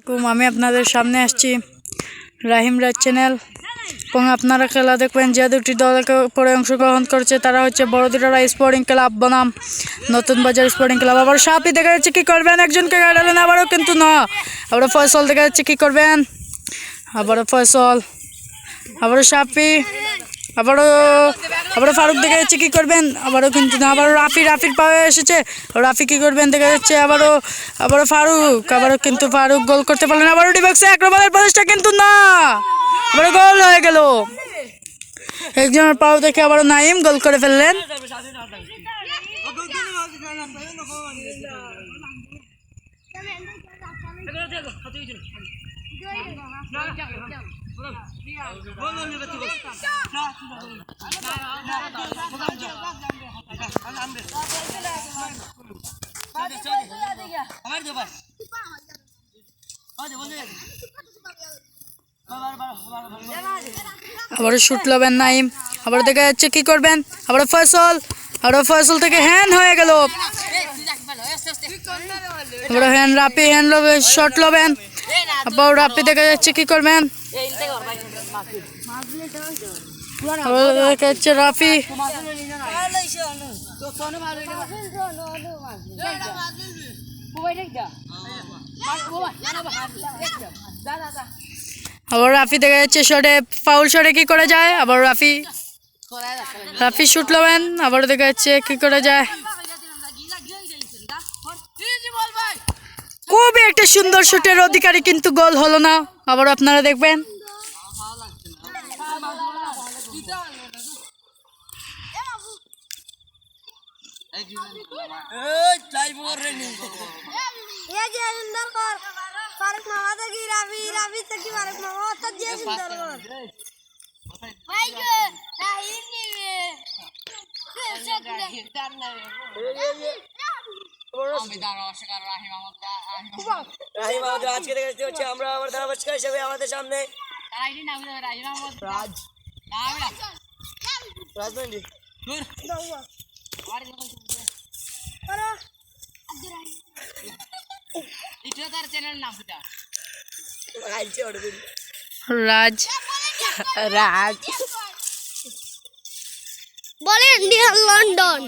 আমি আপনাদের সামনে আসছি রাহিম রাজ চ্যানেল এবং আপনারা খেলা দেখবেন যে দুটি দল পরে অংশগ্রহণ করছে তারা হচ্ছে বড়দিরা স্পোর্টিং ক্লাব বনাম নতুন বাজার স্পোর্টিং ক্লাব। আবার সাপি দেখা যাচ্ছে কি করবেন, একজনকে গাড়ালেন আবারও কিন্তু না, আবারও ফয়সল দেখা যাচ্ছে কি করবেন, আবারও ফয়সল, আবারও সাপি, আবারও ফারুক দেখা যাচ্ছে কি করবেন, আবারও কিন্তু না, আবারও রাফির পায়ে এসেছে, রাফি কি করবেন দেখা যাচ্ছে, আবারও ফারুক, আবারও কিন্তু ফারুক গোল করতে পারলেন, আবারও ডিবক্সে আক্রমণের প্রচেষ্টা কিন্তু না, আবারও গোল হয়ে গেল। একজনের পাও দেখে আবারও নাইম গোল করে ফেললেন। আবারও শুট লবেন নাইম, আবার দেখা যাচ্ছে কি করবেন, আবারও ফয়সল থেকে হ্যান্ড হয়ে গেল, আবারও হ্যান্ড লবেন, শট লবেন, আবার রাপি দেখা যাচ্ছে কি করবেন, দেখা যাচ্ছে রাফি, আবার রাফি দেখা যাচ্ছে শটে ফাউল শটে কি করে যায়, আবার রাফি শুট লবেন, আবার দেখা যাচ্ছে কি করে যায়, খুবই একটা সুন্দর শুটের অধিকারী কিন্তু গোল হলো না। আবার আপনারা দেখবেন আজকে দেখতে হচ্ছে আমরা আমার ধারাভাষ্যকার হিসেবে আমাদের সামনে রাজ বলে ইন্ডিয়া লন্ডন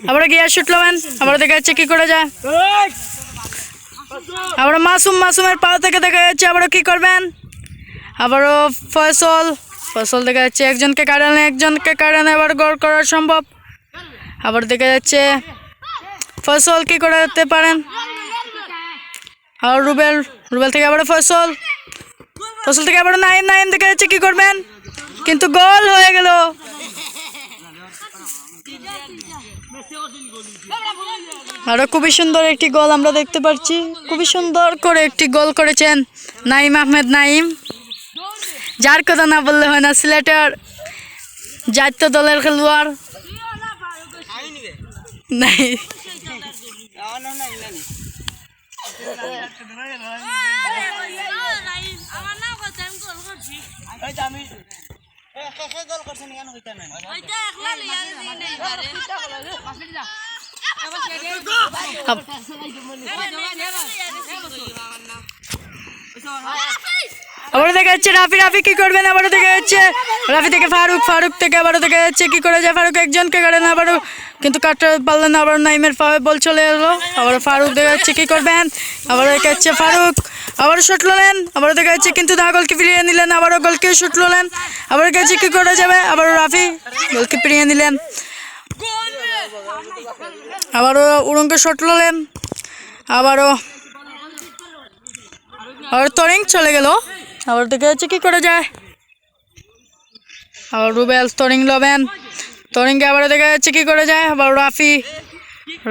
আবার গিয়ে শুট লবেন, আবার দেখা যাচ্ছে কি করে যায়, আবার মাসুমের পা থেকে দেখা যাচ্ছে আবারও কি করবেন, আবারও ফয়সল দেখা যাচ্ছে একজনকে কাটানে আবার গোল করা সম্ভব, আবার দেখা যাচ্ছে ফয়সল কি করতে পারেন, আর রুবেল থেকে আবার ফয়সল থেকে আবার নাইম দেখা যাচ্ছে কি করবেন, কিন্তু গোল হয়ে গেল। আরো খুবই সুন্দর একটি গোল আমরা দেখতে পাচ্ছি, খুবই সুন্দর করে একটি গোল করেছেন নাইম আহমেদ নাইম, যার কথা না বললে হয় না, সিলেটের জাতীয় দলের খেলোয়াড় নাই। আবার দেখা যাচ্ছে রাফি কি করবেন, আবারও দেখা যাচ্ছে রাফি থেকে ফারুক থেকে আবারও দেখা যাচ্ছে কি করে যায়, ফারুক একজনকে কাটেন আবারও কিন্তু কাটতে পারলেন না, আবার নাইমের পায়ে বল চলে এলো, আবার ফারুক দেখা যাচ্ছে কি করবেন, আবার দেখা যাচ্ছে ফারুক আবারও শুট ললেন, আবারও দেখা যাচ্ছে কিন্তু না, গোলকে ফিরিয়ে নিলেন, আবারও গোলকে শুট ললেন, আবার দেখা যাচ্ছে কি করে যাবে, আবারও রাফি গোলকে ফিরিয়ে নিলেন, আবারও উড়ঙ্কে শট ললেন, আবারও তরিং চলে গেল, আবার দেখা যাচ্ছে কি করে যায়, আবার রুবেল তরিং লবেন, তরিংকে আবারও দেখা যাচ্ছে কি করে যায়, আবার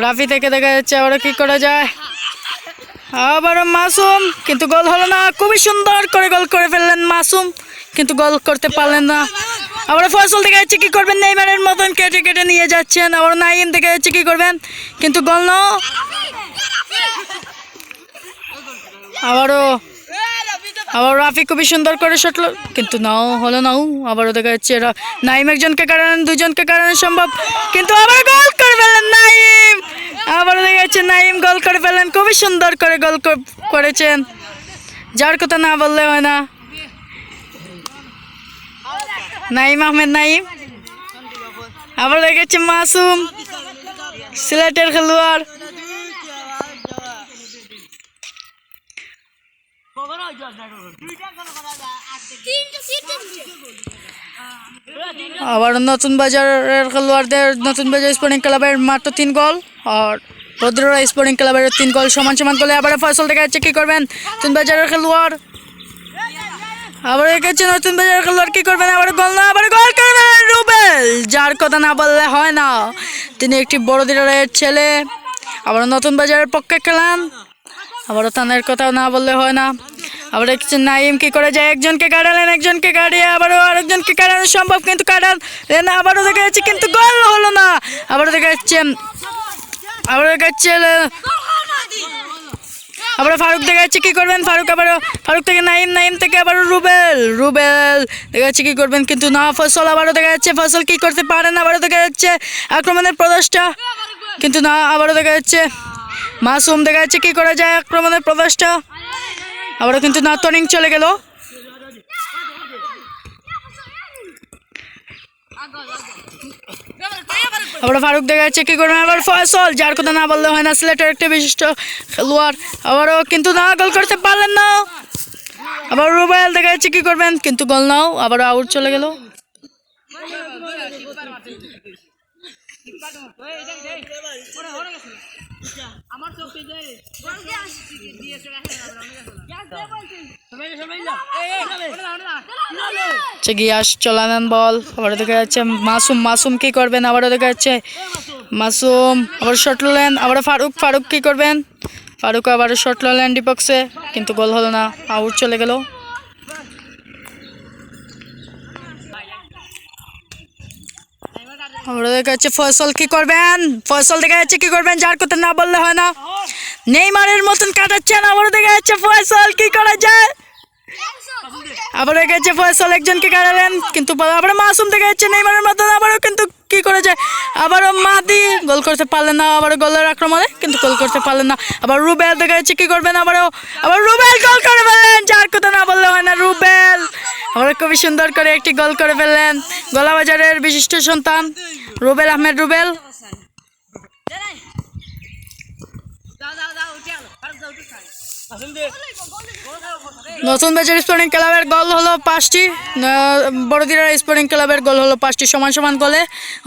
রাফি থেকে দেখা যাচ্ছে আবারও কি করে যায়, আবারও মাসুম কিন্তু গোল হলো না, খুবই সুন্দর করে গোল করে ফেললেন মাসুম কিন্তু গোল করতে পারলেন না, আবার ফয়সল দেখা যাচ্ছে কি করবেন, নেইমারের মতন কেটে নিয়ে যাচ্ছেন, আবার নাইম দেখা যাচ্ছে কি করবেন কিন্তু গোল না, আবারও আবার রাফি খুবই সুন্দর করে শটল, কিন্তু নাও হলো নাও। আবারও দেখা যাচ্ছে নাইম একজনকে কাটালেন, দুজনকে কাটানো সম্ভব, কিন্তু আবার গোল করে ফেললেন নাইম। আবারও দেখা যাচ্ছে নাইম গোল করে ফেললেন, খুবই সুন্দর করে গোল করেছেন, যার কথা না বললে হয় না। নাইম আহমেদ নাইম। আবার দেখা যাচ্ছে মাসুম, সিলেটের খেলোয়াড়। আবার নতুন বাজারের খেলোয়াড়দের, নতুন বাজার স্পোর্টিং ক্লাবের মাত্র 3 গোল, আর রদ্ররা স্পোর্টিং ক্লাবের 3 গোল, সমান সমান গোলে। আবার ফয়সাল দেখা যাচ্ছে কি করবেন নতুন বাজারের খেলোয়াড়। আবার এগেছে নতুন বাজারের খেলোয়াড়, কি করবেন, আবার গোল না, আবার গোল করবেন রুবেল, যার কথা না বললে হয় না। তিনি একটি বড় দিনের ছেলে, আবার নতুন বাজারের পক্ষে খেলেন, আবারও তানের কথা না বললে হয় না। আবার দেখছেন নাইম কি করে যায়, একজনকে কাটালেন, একজনকে কাটিয়ে আবারও আরেকজনকে কাটানো সম্ভব, কিন্তু কাটালেন, আবারও দেখা যাচ্ছে কিন্তু গোল হলো না। আবারও দেখা যাচ্ছে আবার ফারুক দেখা যাচ্ছে কি করবেন, ফারুক থেকে নাইম, নাইম থেকে আবারও রুবেল দেখা যাচ্ছে কি করবেন, কিন্তু না ফয়সাল। আবারও দেখা যাচ্ছে ফয়সাল কি করতে পারেন, আবারও দেখা যাচ্ছে আক্রমণের প্রচেষ্টা, কিন্তু না। আবারও দেখা যাচ্ছে মাসুম, দেখা যাচ্ছে কি করা যায় আক্রমণের প্রচেষ্টা, আবারও কিন্তু না, টর্নিং চলে গেল। আবার ফারুক দেখা যাচ্ছে কি করবেন, আবার ফয়সাল, যার কথা না বললে হয় না, সিলেটের একটা বিশিষ্ট খেলোয়াড়, আবারও কিন্তু না, গোল করতে পারলেন না। আবার রুবেল দেখা যাচ্ছে কি করবেন, কিন্তু গোল নাও, আবার আউট চলে গেল। গিয়াস চলালেন বল, আবার দেখা যাচ্ছে মাসুম কি করবেন, আবারও দেখা যাচ্ছে মাসুম, আবার শট নিলেন, আবার ফারুক কি করবেন, ফারুক আবার শট নিলেন ডিবক্সে, কিন্তু গোল হলো না, আউট চলে গেল। আবার দেখা যাচ্ছে ফয়সাল কি করবেন, দেখা যাচ্ছে কি করবেন, যার কথা না বললে হয় না। নেইমারের মতন কাটাচ্ছেন, আবারও দেখা যাচ্ছে ফয়সাল কি করা যায়, আবার দেখা যাচ্ছে ফয়সাল একজনকে কাটালেন, কিন্তু আবার মাসুম দেখা যাচ্ছে নেইমারের মতন, আবারও কিন্তু কি করা যায়, আবারও মাদি গোল করতে পারলেন না, আবার গোলের আক্রমণে কিন্তু গোল করতে পারলেন না। আবার রুবেল দেখা যাচ্ছে কি করবেন, আবার রুবেল গোল করে ফেললেন, যার কথা না বললে হয় না, রুবেল আবার খুবই সুন্দর করে একটি গোল করে ফেললেন। গলাবাজারের বিশিষ্ট সন্তান রুবেল আহমেদ রুবেল। নতুন বাজার স্পোর্টিং ক্লাবের গোল হলো 5টি, বড়দিরা স্পোর্টিং ক্লাবের গোল হলো 5টি, সমান সমান গোলে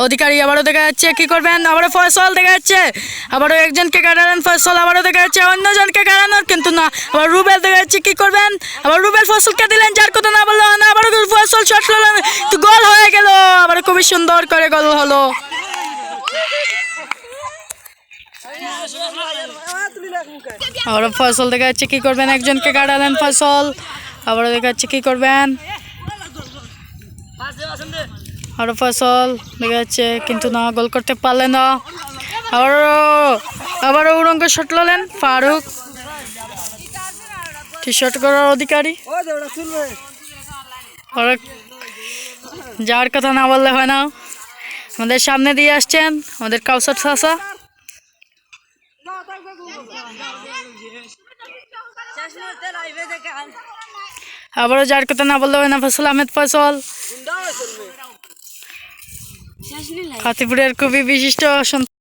অধিকারী। আবারও দেখা যাচ্ছে কি করবেন, আবারও ফয়সাল দেখা যাচ্ছে, আবারও একজনকে কাটালেন ফয়সাল, আবারও দেখা যাচ্ছে অন্যজনকে কাটানোর, কিন্তু না। আবার রুবেল দেখা যাচ্ছে কি করবেন, আবার রুবেল ফয়সালকে দিলেন, যার কথা না বললো না, আবারও ফয়সাল শট নিলেন, তো গোল হয়ে গেল, আবার খুবই সুন্দর করে গোল হলো। আবারও ফয়সাল দেখা যাচ্ছে কি করবেন, একজনকে কাটালেন ফয়সাল, আবারও দেখা যাচ্ছে কি করবেন, আরও ফয়সাল দেখা যাচ্ছে, কিন্তু না, গোল করতে পারলেন না। আবারও উড়ঙ্গ শট নিলেন ফারুক, শট করার অধিকারী, যার কথা না বললে হয় না। আমাদের সামনে দিয়ে আসছেন আমাদের কাউসার চাচা, আবারও যার কথা না বললে হয় না, ফয়সাল আহমেদ ফয়সাল, খাতিপুরের খুবই বিশিষ্ট